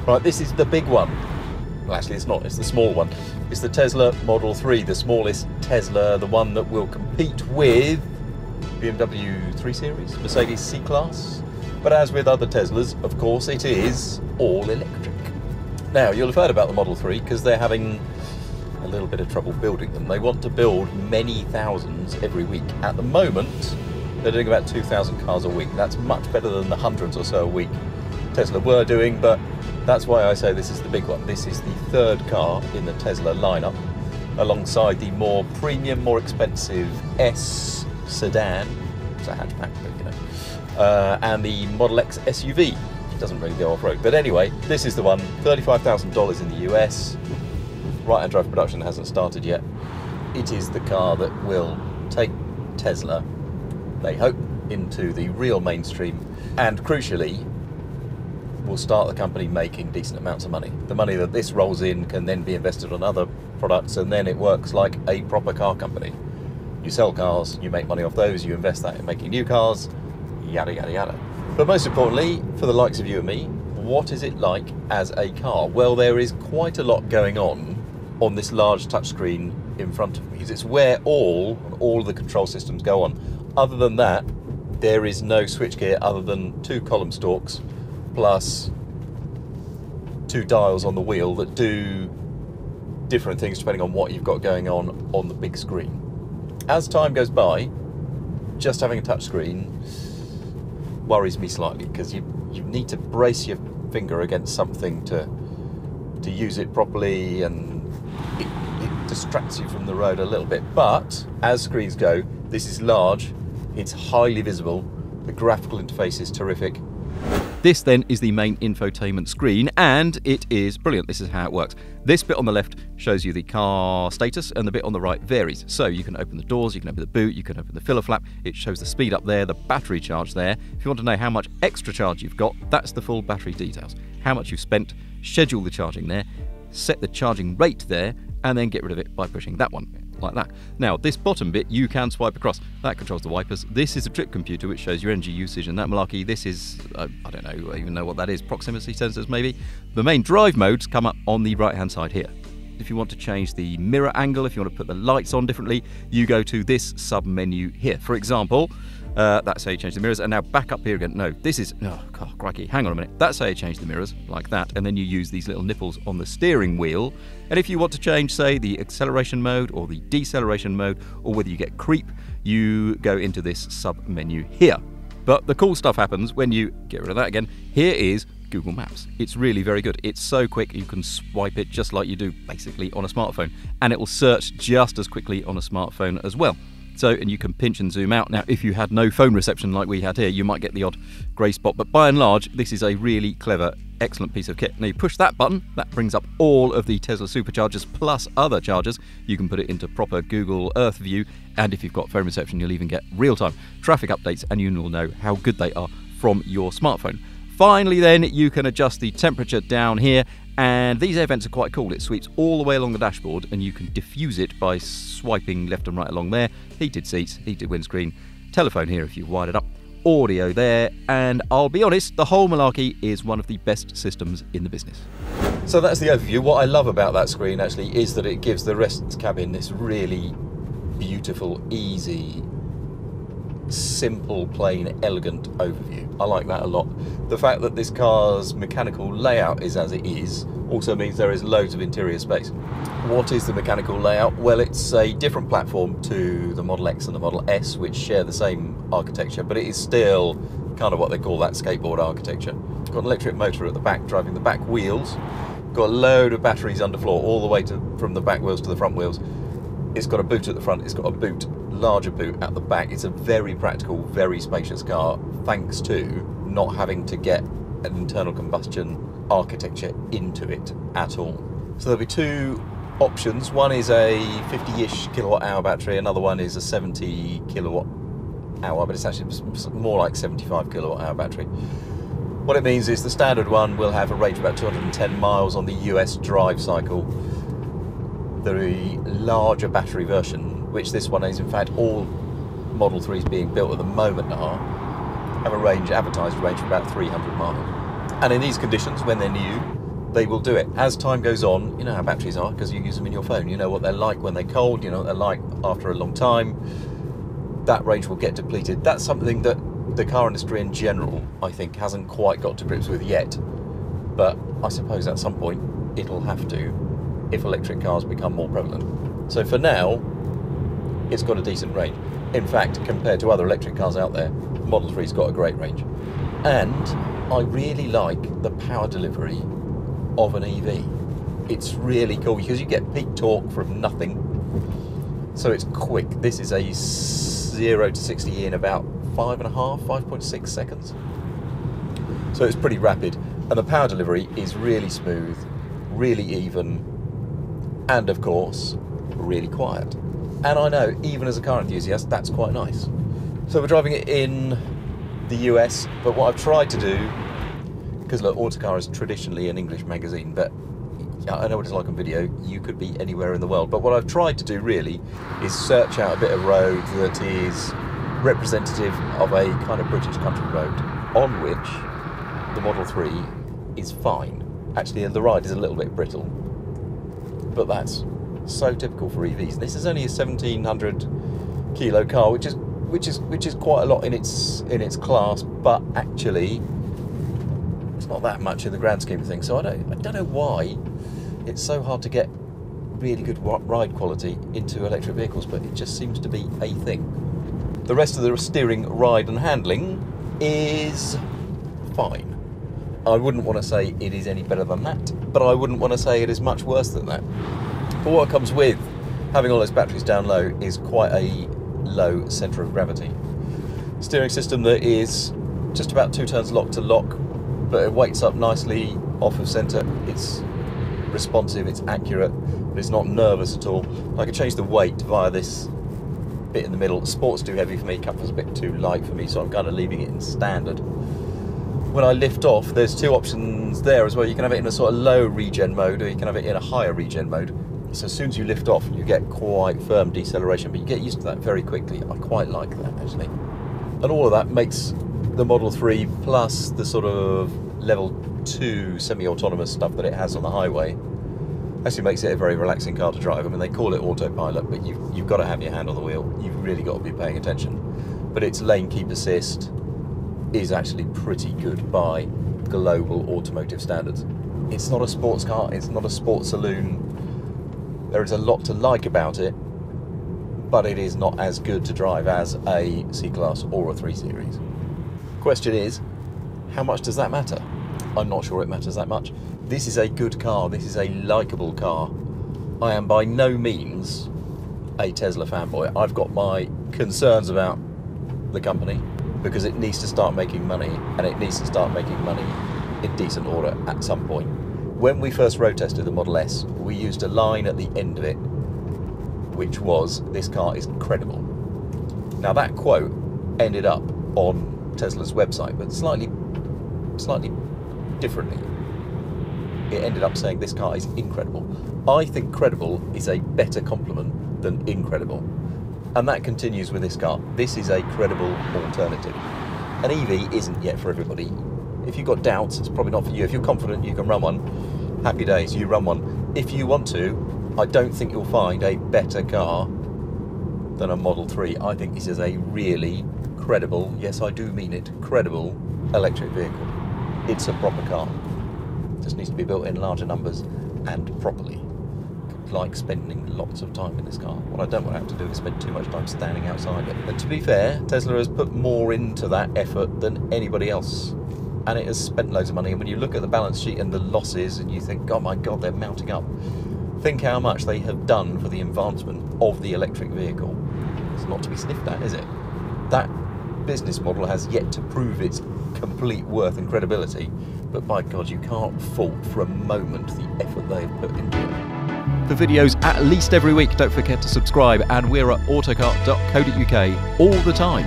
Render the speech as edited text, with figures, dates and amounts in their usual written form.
Right, this is the big one. Well, actually it's not, it's the small one. It's the Tesla Model 3, the smallest Tesla, the one that will compete with BMW 3 Series, Mercedes C-Class. But as with other Teslas, of course, it is all electric. Now, you'll have heard about the Model 3 because they're having a little bit of trouble building them. They want to build many thousands every week. At the moment, they're doing about 2,000 cars a week. That's much better than the hundreds or so a week Tesla were doing, but that's why I say this is the big one. This is the third car in the Tesla lineup, alongside the more premium, more expensive S sedan. It's a hatchback, but you know, and the Model X SUV. It doesn't really go off-road, but anyway, this is the one. $35,000 in the US. Right-hand drive production hasn't started yet. It is the car that will take Tesla, they hope, into the real mainstream, and crucially, will start the company making decent amounts of money. The money that this rolls in can then be invested on other products, and then it works like a proper car company. You sell cars, you make money off those, you invest that in making new cars, yada yada yada. But most importantly, for the likes of you and me, what is it like as a car? Well, there is quite a lot going on this large touchscreen in front of me. It's where all of the control systems go on. Other than that, there is no switchgear other than 2 column stalks plus 2 dials on the wheel that do different things depending on what you've got going on the big screen. As time goes by, just having a touchscreen worries me slightly, because you need to brace your finger against something to use it properly, and it distracts you from the road a little bit. But as screens go, this is large, it's highly visible, the graphical interface is terrific. This then is the main infotainment screen, and it is brilliant. This is how it works. This bit on the left shows you the car status, and the bit on the right varies. So you can open the doors, you can open the boot, you can open the filler flap. It shows the speed up there, the battery charge there. If you want to know how much extra charge you've got, that's the full battery details. How much you've spent, schedule the charging there, set the charging rate there, and then get rid of it by pushing that one, like that. Now, this bottom bit you can swipe across. That controls the wipers. This is a trip computer which shows your energy usage and that malarkey. This is, I don't know, I even know what that is, proximity sensors maybe. The main drive modes come up on the right-hand side here. If you want to change the mirror angle, if you want to put the lights on differently, you go to this sub-menu here. For example, that's how you change the mirrors. And now back up here again. No, this is, oh, God, crikey, hang on a minute. That's how you change the mirrors, like that. And then you use these little nipples on the steering wheel. And if you want to change, say, the acceleration mode or the deceleration mode, or whether you get creep, you go into this sub-menu here. But the cool stuff happens when you get rid of that again. Here is Google Maps. It's really very good. It's so quick, you can swipe it just like you do basically on a smartphone. And it will search just as quickly on a smartphone as well. So, and you can pinch and zoom out. Now, if you had no phone reception like we had here, you might get the odd grey spot, but by and large, this is a really clever, excellent piece of kit. Now, you push that button, that brings up all of the Tesla superchargers plus other chargers. You can put it into proper Google Earth view, and if you've got phone reception, you'll even get real-time traffic updates, and you will know how good they are from your smartphone. Finally, then, you can adjust the temperature down here, and these air vents are quite cool. It sweeps all the way along the dashboard, and you can diffuse it by swiping left and right along there. Heated seats, heated windscreen, telephone here if you've wired it up, audio there, and I'll be honest, the whole malarkey is one of the best systems in the business. So that's the overview. What I love about that screen actually is that it gives the rest cabin this really beautiful, easy, simple, plain, elegant overview. I like that a lot. The fact that this car's mechanical layout is as it is also means there is loads of interior space. What is the mechanical layout? Well, it's a different platform to the Model X and the Model S, which share the same architecture, but it is still kind of what they call that skateboard architecture. Got an electric motor at the back driving the back wheels. Got a load of batteries underfloor all the way from the back wheels to the front wheels. It's got a boot at the front, it's got a boot, larger boot at the back. It's a very practical, very spacious car, thanks to not having to get an internal combustion architecture into it at all. So there'll be 2 options. One is a 50-ish kilowatt hour battery, another one is a 70 kilowatt hour, but it's actually more like 75 kilowatt hour battery. What it means is the standard one will have a range of about 210 miles on the US drive cycle. The larger battery version, which this one is in fact all Model 3s being built at the moment are, have a range, advertised range of about 300 miles. And in these conditions, when they're new, they will do it. As time goes on, you know how batteries are because you use them in your phone. You know what they're like when they're cold, you know what they're like after a long time. That range will get depleted. That's something that the car industry in general, I think, hasn't quite got to grips with yet. But I suppose at some point it'll have to if electric cars become more prevalent. So for now, it's got a decent range. In fact, compared to other electric cars out there, Model 3's got a great range. And I really like the power delivery of an EV. It's really cool because you get peak torque from nothing. So it's quick. This is a 0 to 60 in about 5.6 seconds. So it's pretty rapid. And the power delivery is really smooth, really even, and of course, really quiet. And I know, even as a car enthusiast, that's quite nice. So we're driving it in the US, but what I've tried to do, because look, Autocar is traditionally an English magazine, but I know what it's like on video, you could be anywhere in the world. But what I've tried to do really is search out a bit of road that is representative of a kind of British country road, on which the Model 3 is fine. Actually, the ride is a little bit brittle, but that's so typical for EVs. This is only a 1700 kilo car, which is quite a lot in its class, but actually it's not that much in the grand scheme of things. So I don't know why it's so hard to get really good ride quality into electric vehicles, but it just seems to be a thing. The rest of the steering, ride and handling is fine. I wouldn't want to say it is any better than that, but I wouldn't want to say it is much worse than that. But what comes with having all those batteries down low is quite a low centre of gravity. Steering system that is just about 2 turns lock to lock, but it weights up nicely off of centre. It's responsive, it's accurate, but it's not nervous at all. I can change the weight via this bit in the middle. Sport's too heavy for me, Comfort's a bit too light for me, so I'm kind of leaving it in standard. When I lift off, there's 2 options there as well. You can have it in a sort of low regen mode, or you can have it in a higher regen mode. So as soon as you lift off, you get quite firm deceleration, but you get used to that very quickly. I quite like that, actually. And all of that makes the Model 3 plus the sort of level 2 semi-autonomous stuff that it has on the highway actually makes it a very relaxing car to drive. I mean, they call it autopilot, but you've got to have your hand on the wheel. You've really got to be paying attention. But its lane keep assist is actually pretty good by global automotive standards. It's not a sports car, it's not a sports saloon. There is a lot to like about it, but it is not as good to drive as a C-Class or a 3 Series. Question is, how much does that matter? I'm not sure it matters that much. This is a good car, this is a likeable car. I am by no means a Tesla fanboy. I've got my concerns about the company because it needs to start making money, and it needs to start making money in decent order at some point. When we first road tested the Model S, we used a line at the end of it, which was, "This car is incredible." Now that quote ended up on Tesla's website, but slightly differently. It ended up saying, "This car is incredible." I think credible is a better compliment than incredible. And that continues with this car. This is a credible alternative. An EV isn't yet for everybody. If you've got doubts, it's probably not for you. If you're confident you can run one, happy days, you run one. If you want to, I don't think you'll find a better car than a Model 3. I think this is a really credible, yes I do mean it, credible electric vehicle. It's a proper car. It just needs to be built in larger numbers and properly. Like spending lots of time in this car. What I don't want to have to do is spend too much time standing outside it. And to be fair, Tesla has put more into that effort than anybody else. And it has spent loads of money. And when you look at the balance sheet and the losses and you think, oh my God, they're mounting up. Think how much they have done for the advancement of the electric vehicle. It's not to be sniffed at, is it? That business model has yet to prove its complete worth and credibility. But by God, you can't fault for a moment the effort they have put into it. For videos at least every week, don't forget to subscribe, and we're at autocar.co.uk all the time.